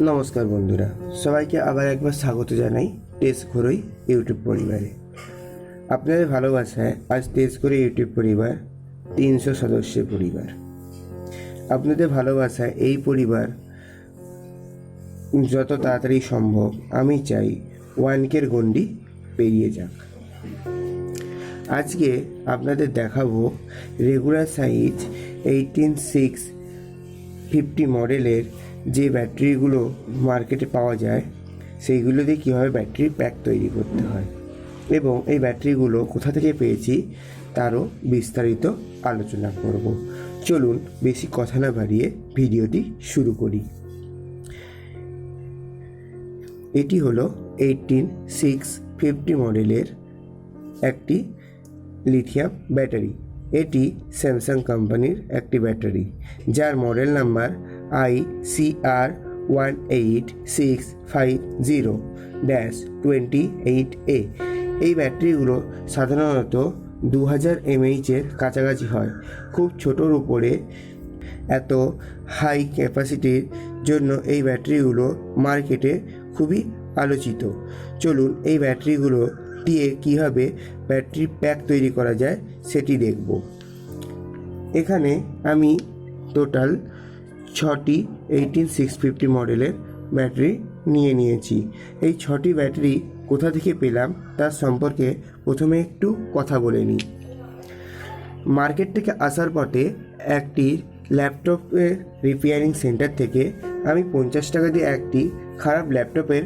নমস্কার বন্ধুরা, সবাইকে আবার একবার স্বাগত জানাই টেস্ট ঘরোই ইউটিউব পরিবারে। আপনাদের ভালোবাসায় আজ টেস্ট ঘরোই ইউটিউব পরিবার 300 সদস্যের পরিবার। আপনাদের ভালোবাসায় এই পরিবার যত তাড়াতাড়ি সম্ভব আমি চাই 1K গণ্ডি পেরিয়ে যাক। আজকে আপনাদের দেখাবো রেগুলার সাইজ 18650 মডেলের যে ব্যাটারিগুলো মার্কেটে পাওয়া যায় সেইগুলো দিয়ে কীভাবে ব্যাটারি প্যাক তৈরি করতে হয় এবং এই ব্যাটারিগুলো কোথা থেকে পেয়েছি তারও বিস্তারিত আলোচনা করব। চলুন বেশি কথা না বাড়িয়ে ভিডিওটি শুরু করি। এটি হলো 18650 মডেলের একটি লিথিয়াম ব্যাটারি। এটি স্যামসাং কোম্পানির একটি ব্যাটারি, যার মডেল নাম্বার ICR18650-28A। এই ব্যাটারিগুলো সাধারণত 2000 mAh কাছাকাছি হয়। খুব ছোটোর উপরে এত হাই ক্যাপাসিটির জন্য এই ব্যাটারিগুলো মার্কেটে খুবই আলোচিত। চলুন এই ব্যাটারিগুলো দিয়ে কীভাবে ব্যাটারি প্যাক তৈরি করা যায় সেটি দেখব। এখানে আমি টোটাল 6টি 18650 মডেলের ব্যাটারি নিয়েছি। এই 6টি ব্যাটারি কোথা থেকে পেলাম তার সম্পর্কে প্রথমে একটু কথা বলে নিই। মার্কেট থেকে আসার পথে একটি ল্যাপটপের রিপেয়ারিং সেন্টার থেকে আমি 50 টাকা দিয়ে একটি খারাপ ল্যাপটপের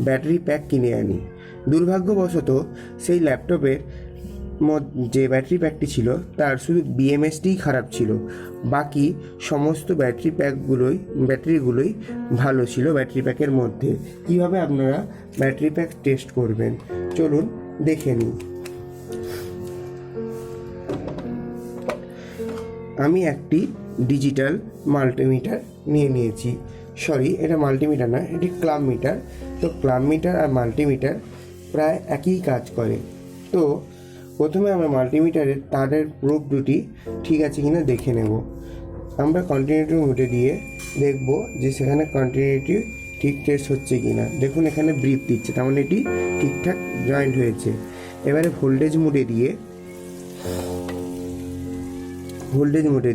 ব্যাটারি প্যাক কিনে আনি। দুর্ভাগ্যবশত সেই ল্যাপটপের যে ব্যাটারি প্যাকটি ছিল তার শুধু বিএমএসটিই খারাপ ছিল, বাকি সমস্ত ব্যাটারিগুলোই ভালো ছিল। ব্যাটারি প্যাকের মধ্যে কীভাবে আপনারা ব্যাটারি প্যাক টেস্ট করবেন চলুন দেখে নিন। আমি একটি ডিজিটাল মাল্টিমিটার নিয়েছি। এটা মাল্টিমিটার না, এটি ক্লাব মিটার। তো ক্লাব মিটার আর মাল্টিমিটার প্রায় একই কাজ করে। তো প্রথমে আমরা মাল্টিমিটারের তারের প্রোব দুটি ঠিক আছে কিনা দেখে নেব। আমরা কন্টিনিউটি মোডে দিয়ে দেখব যে সেখানে কন্টিনিউটি ঠিক টেস্ট হচ্ছে কিনা। দেখুন এখানে ব্রিপ দিচ্ছে, তার মানে এটি ঠিকঠাক জয়েন্ট হয়েছে। এবারে ভোল্টেজ মোডে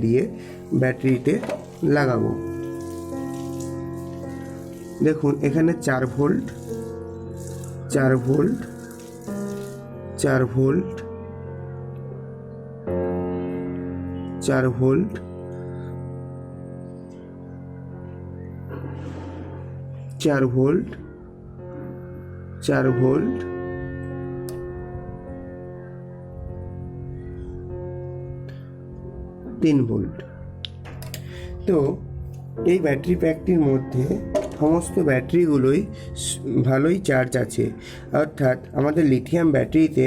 দিয়ে ব্যাটারিতে লাগাবো। দেখুন এখানে 4 volt 4 volt 4 volt 4 volt 4 volt 4 volt 3 volt. তো এই ব্যাটারি প্যাকটির মধ্যে সমস্ত ব্যাটারিগুলোই ভালোই চার্জ আছে, অর্থাৎ আমাদের লিথিয়াম ব্যাটারিতে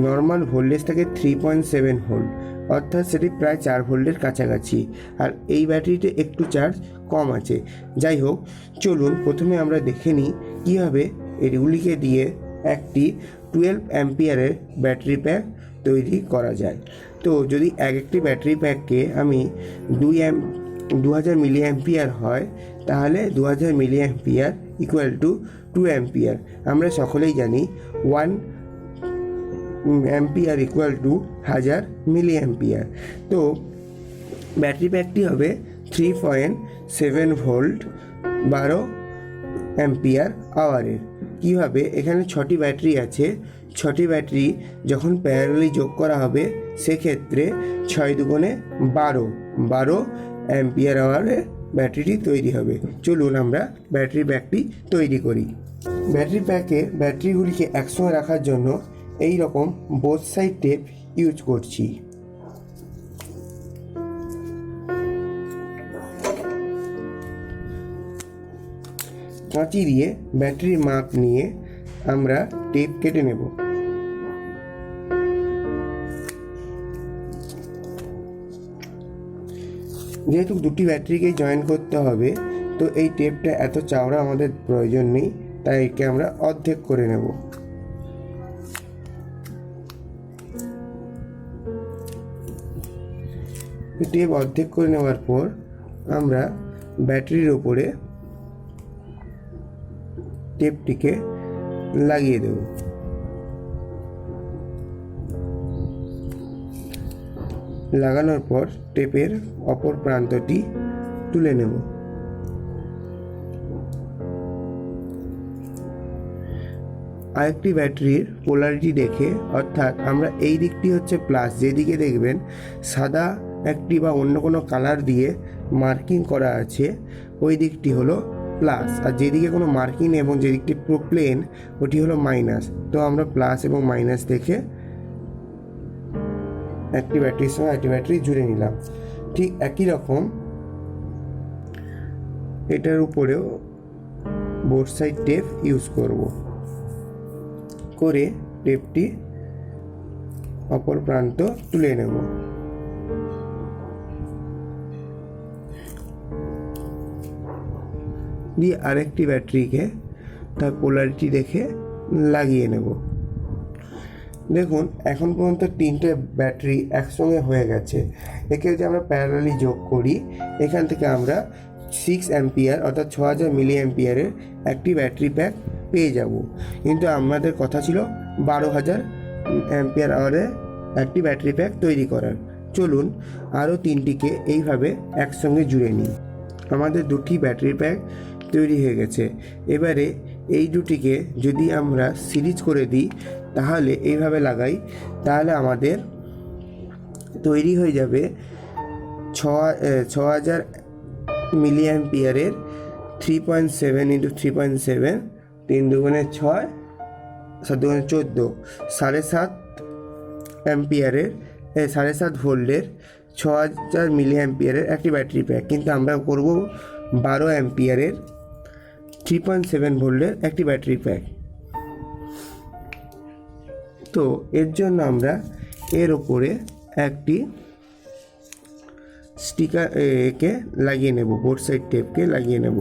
নর্মাল ভোল্টেজ থাকে 3.7 ভোল্ট, অর্থাৎ সেটি প্রায় 4 ভোল্টের কাছাকাছি। আর এই ব্যাটারিতে একটু চার্জ কম আছে। যাই হোক, চলুন প্রথমে আমরা দেখে নিই কীভাবে এগুলিকে দিয়ে একটি 12 অ্যাম্পিয়ারের ব্যাটারি প্যাক তৈরি করা যায়। তো যদি একটি ব্যাটারি প্যাককে আমি 2000 মিলি অ্যাম্পিয়ার হয়, তাহলে 2000 milli ampere equal to 2 ampere. আমরা সকলেই জানি 1 ampere equal to 1000 milli ampere. তো ব্যাটারি প্যাকটি হবে 3.7 ভোল্ট 12 অ্যাম্পিয়ার আওয়ারের। কীভাবে? এখানে 6টি ব্যাটারি আছে। 6টি ব্যাটারি যখন প্যারালালি যোগ করা হবে সেক্ষেত্রে 6 দুগুণে 12 অ্যাম্পিয়ার আওয়ারে ব্যাটারিটি তৈরি হবে। চলুন আমরা ব্যাটারি প্যাকটি তৈরি করি। ব্যাটারি প্যাকে ব্যাটারিগুলিকে একসঙ্গে রাখার জন্য এই রকম বোথ সাইড টেপ ইউজ করছি। কাঁচি দিয়ে ব্যাটারির মাপ নিয়ে আমরা টেপ কেটে নেব। যেহেতু দুটি ব্যাটারিকেই জয়েন করতে হবে, তো এই টেপটা এত চওড়া আমাদের প্রয়োজন নেই, তাই একে আমরা অর্ধেক করে নেব। টেপ অর্ধেক করে নেওয়ার পর আমরা ব্যাটারির ওপরে টেপটিকে লাগিয়ে দেব। লাগানোর পর টেপের অপর প্রান্তটি তুলে নেব। আরেকটি ব্যাটারির পোলারিটি দেখে, অর্থাৎ আমরা এই দিকটি হচ্ছে প্লাস, যেদিকে দেখবেন সাদা একটি বা অন্য কোনো কালার দিয়ে মার্কিং করা আছে ওই দিকটি হলো প্লাস, আর যেদিকে কোনো মার্কিং এবং যেদিকটি পুরো প্লেন ওটি হলো মাইনাস। তো আমরা প্লাস এবং মাইনাস দেখে একটি ব্যাটারির সঙ্গে একটি ব্যাটারি জুড়ে নিলাম। ঠিক একই রকম এটার উপরেও বোথ সাইড টেপ ইউজ করে টেপটি অপর প্রান্ত তুলে নেব। দিয়ে আরেকটি ব্যাটারিকে তার পোলারিটি দেখে লাগিয়ে নেব। দেখুন এখন পর্যন্ত 3টে ব্যাটারি একসঙ্গে হয়ে গেছে। একে যদি আমরা প্যারালালি যোগ করি, এখান থেকে আমরা 6 অ্যাম্পিয়ার অর্থাৎ 6000 মিলি অ্যাম্পিয়ারের একটি ব্যাটারি প্যাক পেয়ে যাব। কিন্তু আমাদের কথা ছিল 12000 অ্যাম্পিয়ার আওয়ারের একটি ব্যাটারি প্যাক তৈরি করার। চলুন আরও 3টিকে এইভাবে একসঙ্গে জুড়ে নিই। আমাদের 2টি ব্যাটারি প্যাক তৈরি হয়ে গেছে। এবারে এই দুটিকে যদি আমরা সিরিজ করে দিই, তাহলে এইভাবে লাগাই, তাহলে আমাদের তৈরি হয়ে যাবে 6000 মিলি অ্যাম্পিয়ারের 3.7 × 3.7, 3 দুগুণে 6, 7 দুগুণে 14, 7.5 অ্যাম্পিয়ারের 7.5 ভোল্টের 6000 মিলি অ্যাম্পিয়ারের একটি ব্যাটারি প্যাক। কিন্তু আমরা করব 12 অ্যাম্পিয়ারের 3.7 ভোল্টের একটি ব্যাটারি প্যাক। তো এর জন্য আমরা এর ওপরে একটি স্টিকার একে লাগিয়ে নেব, বোথ সাইড টেপকে লাগিয়ে নেব।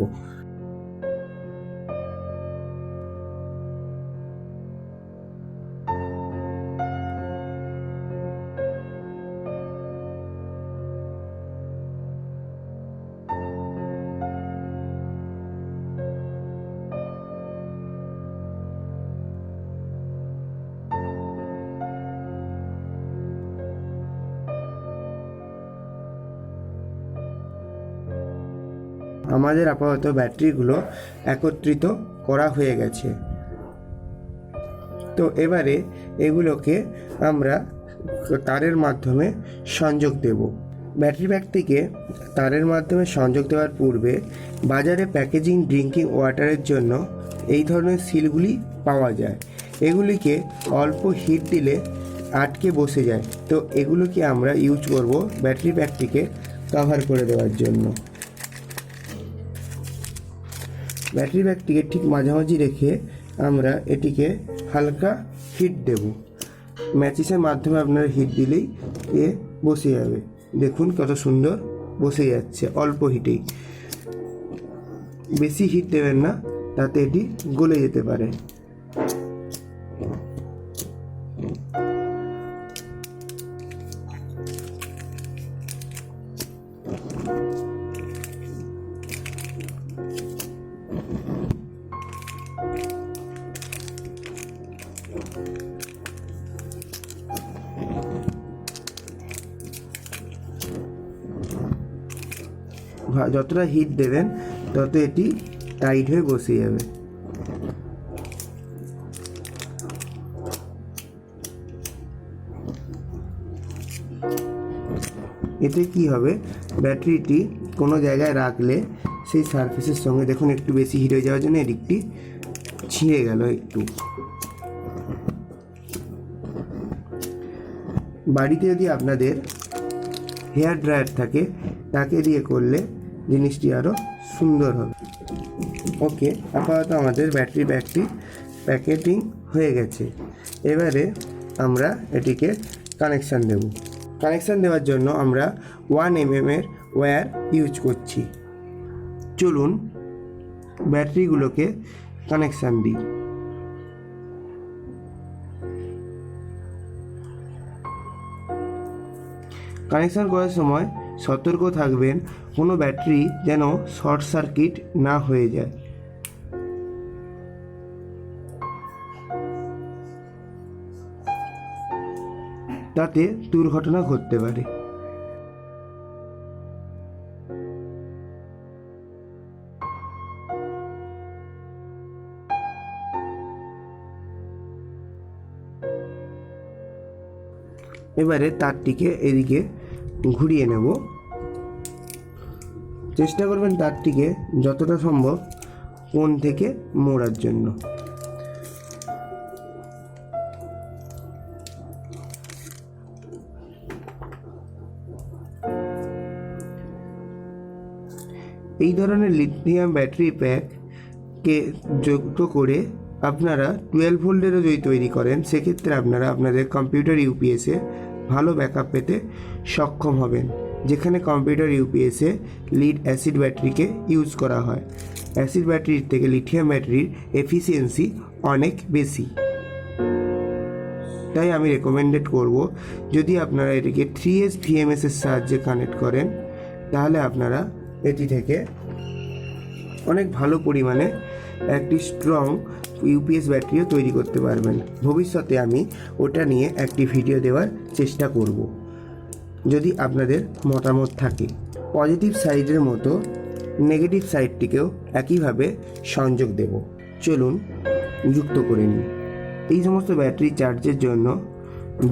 আমাদের আপাতত ব্যাটারিগুলো একত্রিত করা হয়ে গেছে। তো এবারে এগুলোকে আমরা তারের মাধ্যমে সংযোগ দেব। ব্যাটারি প্যাকটিকে তারের মাধ্যমে সংযোগ দেওয়ার পূর্বে বাজারে প্যাকেজিং ড্রিঙ্কিং ওয়াটারের জন্য এই ধরনের সিলগুলি পাওয়া যায়। এগুলিকে অল্প হিট দিলে আটকে বসে যায়। তো এগুলোকে আমরা ইউজ করব ব্যাটারি প্যাকটিকে কভার করে দেওয়ার জন্য। ব্যাটারি ব্যাগটিকে ঠিক মাঝামাঝি রেখে আমরা এটিকে হালকা হিট দেব। ম্যাচিসের মাধ্যমে আপনারা হিট দিলেই এ বসে যাবে। দেখুন কত সুন্দর বসে যাচ্ছে অল্প হিটেই। বেশি হিট দেবেন না, তাতে এটি গলে যেতে পারে। যতটা হিট দেবেন তত এটি টাইট হয়ে বসে যাবে। এতে কি হবে, ব্যাটারিটি কোনো জায়গায় রাখলে সেই সারফেসের সঙ্গে, দেখুন একটু বেশি হিট হয়ে যাওয়ার জন্য এদিকটি ছিঁড়ে গেল একটু। বাড়িতে যদি আপনাদের হেয়ার ড্রায়ার থাকে, তাকে দিয়ে করলে জিনিসটি আরও সুন্দর হবে। ওকে, আপাতত আমাদের ব্যাটারি ব্যাগটি প্যাকেটিং হয়ে গেছে। এবারে আমরা এটিকে কানেকশান দেব। কানেকশান দেওয়ার জন্য আমরা 1 mm এর ওয়্যার ইউজ করছি। চলুন ব্যাটারিগুলোকে কানেকশান দিই। কানেকশান করার সময় সতর্ক থাকবেন কোনো ব্যাটারি যেন শর্ট সার্কিট না হয়ে যায়। তাতে দুর্ঘটনা ঘটতে পারে। এবারে তারটিকে এদিকে ঘুরিয়ে নেব। চেষ্টা করবেন তারটিকে যতটা সম্ভব কোণ থেকে মোড়ার জন্য। এই ধরনের লিথিয়াম ব্যাটারি প্যাককে যুক্ত করে আপনারা 12 ভোল্টেরও যদি তৈরি করেন, সেক্ষেত্রে আপনারা আপনাদের কম্পিউটার ইউপিএসে ভালো ব্যাকআপ পেতে সক্ষম হবেন। যেখানে কম্পিউটার ইউপিএসে লিড অ্যাসিড ব্যাটারিকে ইউজ করা হয়। অ্যাসিড ব্যাটারির থেকে লিথিয়াম ব্যাটারির এফিসিয়েন্সি অনেক বেশি। তাই আমি রেকমেন্ডেড করব, যদি আপনারা এটিকে 3S VMSের সাহায্যে কানেক্ট করেন, তাহলে আপনারা এটি থেকে অনেক ভালো পরিমাণে একটি স্ট্রং ইউপিএস ব্যাটারিও তৈরি করতে পারবেন। ভবিষ্যতে আমি ওটা নিয়ে একটি ভিডিও দেওয়ার চেষ্টা করব, যদি আপনাদের মতামত থাকে। পজিটিভ সাইডের মতো নেগেটিভ সাইডটিকেও একইভাবে সংযোগ দেব। চলুন যুক্ত করে নিই। এই সমস্ত ব্যাটারি চার্জের জন্য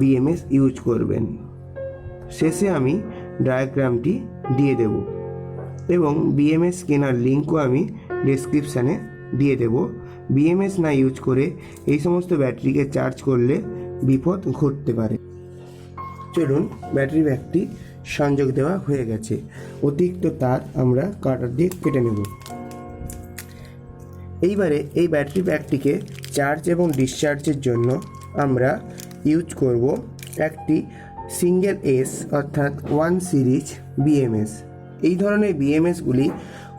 বিএমএস ইউজ করবেন। শেষে আমি ডায়াগ্রামটি দিয়ে দেব এবং বিএমএস কেনার লিঙ্কও আমি ডেসক্রিপশানে দিয়ে দেব। বিএমএস না ইউজ করে এই সমস্ত ব্যাটারিকে চার্জ করলে বিপদ ঘটতে পারে। চলুন, ব্যাটারি ব্যাগটি সংযোগ দেওয়া হয়ে গেছে। অতিরিক্ত তার আমরা কাটার দিয়ে কেটে নেব। এইবারে এই ব্যাটারি ব্যাগটিকে চার্জ এবং ডিসচার্জের জন্য আমরা ইউজ করব একটি সিঙ্গেল এস অর্থাৎ 1 সিরিজ বিএমএস। এই ধরনের বিএমএসগুলি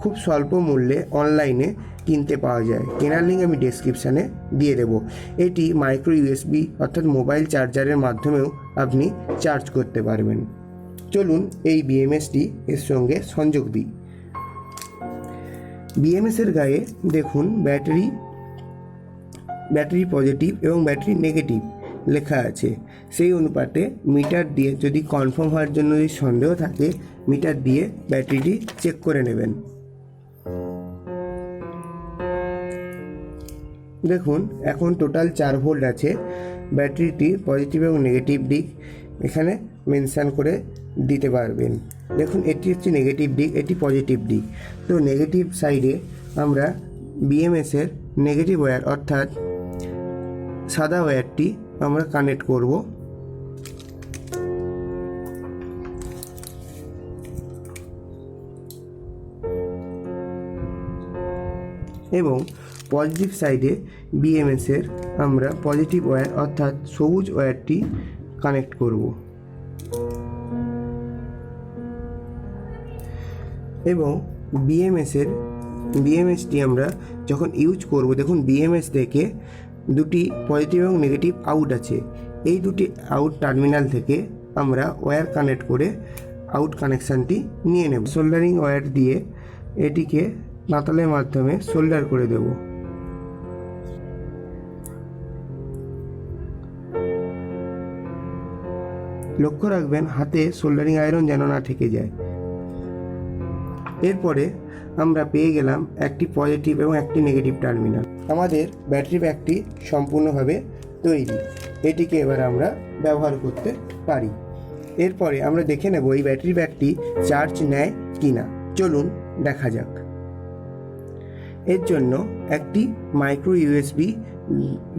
খুব স্বল্প মূল্যে অনলাইনে কিনতে পাওয়া যায়। কেনার লিঙ্ক আমি ডেসক্রিপশানে দিয়ে দেব। এটি মাইক্রো ইউএসবি অর্থাৎ মোবাইল চার্জারের মাধ্যমেও আপনি চার্জ করতে পারবেন। চলুন এই বিএমএসটি এর সঙ্গে সংযোগ দিই। বিএমএসের গায়ে দেখুন ব্যাটারি পজিটিভ এবং ব্যাটারি নেগেটিভ লেখা আছে। সেই অনুপাতে মিটার দিয়ে, যদি কনফার্ম হওয়ার জন্য যদি সন্দেহ থাকে, মিটার দিয়ে ব্যাটারিটি চেক করে নেবেন। দেখুন এখন টোটাল 4 ভোল্ট আছে। ব্যাটারিটি পজিটিভ এবং নেগেটিভ দিক এখানে মেনশান করে দিতে পারবেন। দেখুন এটি হচ্ছে নেগেটিভ দিক, এটি পজিটিভ দিক। তো নেগেটিভ সাইডে আমরা বিএমএসের নেগেটিভ ওয়্যার অর্থাৎ সাদা ওয়্যারটি আমরা কানেক্ট করব। এবং পজিটিভ সাইডে বিএমএসের আমরা পজিটিভ ওয়্যার অর্থাৎ সবুজ ওয়্যারটি কানেক্ট করব। এবং বিএমএসটি আমরা যখন ইউজ করব, দেখুন বিএমএস থেকে দুটি পজিটিভ এবং নেগেটিভ আউট আছে। এই দুটি আউট টার্মিনাল থেকে আমরা ওয়্যার কানেক্ট করে আউট কানেকশানটি নিয়ে নেব। সোল্ডারিং ওয়্যার দিয়ে এটিকে নাতালের মাধ্যমে সোল্ডার করে দেব। লক্ষ্য রাখবেন হাতে সোল্ডারিং আয়রন যেন না ঠেকে যায়। এরপরে আমরা পেয়ে গেলাম একটি পজিটিভ এবং একটি নেগেটিভ টার্মিনাল। আমাদের ব্যাটারি ব্যাগটি সম্পূর্ণভাবে তৈরি। এটিকে এবার আমরা ব্যবহার করতে পারি। এরপরে আমরা দেখে নেব এই ব্যাটারি ব্যাগটি চার্জ নেয় কি না। চলুন দেখা যাক। এর জন্য একটি মাইক্রো ইউএসবি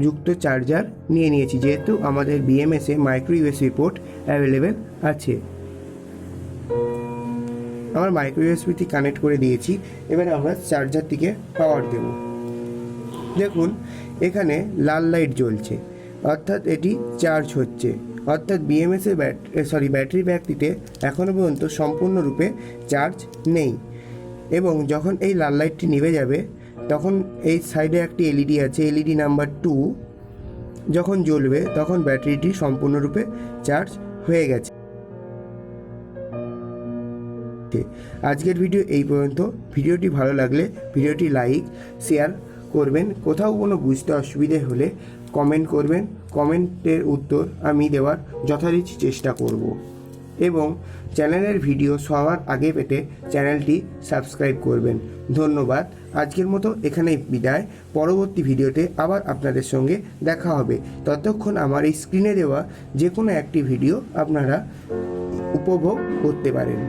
যুক্ত চার্জার নিয়ে নিয়েছি, যেহেতু আমাদের বিএমএসে মাইক্রো ইউএসবি পোর্ট অ্যাভেলেবেল আছে। আমার মাইক্রো ইউএসবিটি কানেক্ট করে দিয়েছি। এবারে আমরা চার্জারটিকে পাওয়ার দেব। দেখুন এখানে লাল লাইট জ্বলছে, অর্থাৎ এটি চার্জ হচ্ছে। অর্থাৎ বিএমএসের ব্যাটারি ব্যাগটিতে এখনও পর্যন্ত সম্পূর্ণরূপে চার্জ নেই। এবং যখন এই লাল লাইটটি নিভে যাবে, তখন এই সাইডে একটি এলইডি আছে, এলইডি নাম্বার 2 যখন জ্বলবে তখন ব্যাটারিটি সম্পূর্ণরূপে চার্জ হয়ে গেছে। আজকের ভিডিও এই পর্যন্ত। ভিডিওটি ভালো লাগলে ভিডিওটি লাইক, শেয়ার করবেন। কোথাও কোনো বুঝতে অসুবিধে হলে কমেন্ট করবেন, কমেন্টের উত্তর আমি দেওয়ার যথারীতি চেষ্টা করব। এবং চ্যানেলের ভিডিও সবার আগে পেতে চ্যানেলটি সাবস্ক্রাইব করবেন। ধন্যবাদ। আজকের মতো এখানেই বিদায়। পরবর্তী ভিডিওতে আবার আপনাদের সঙ্গে দেখা হবে। ততক্ষণ আমার এই স্ক্রিনে দেওয়া যে কোনো একটি ভিডিও আপনারা উপভোগ করতে পারেন।